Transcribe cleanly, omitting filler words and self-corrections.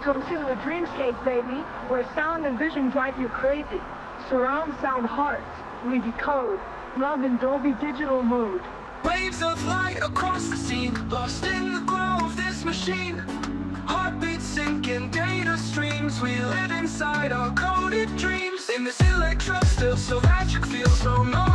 Welcome to the dreamscape, baby, where sound and vision drive you crazy. Surround sound hearts, we decode, love in Dolby Digital mode. Waves of light across the scene, lost in the glow of this machine. Heartbeats sinking, data streams, we live inside our coded dreams. In this electro still so magic feels no more.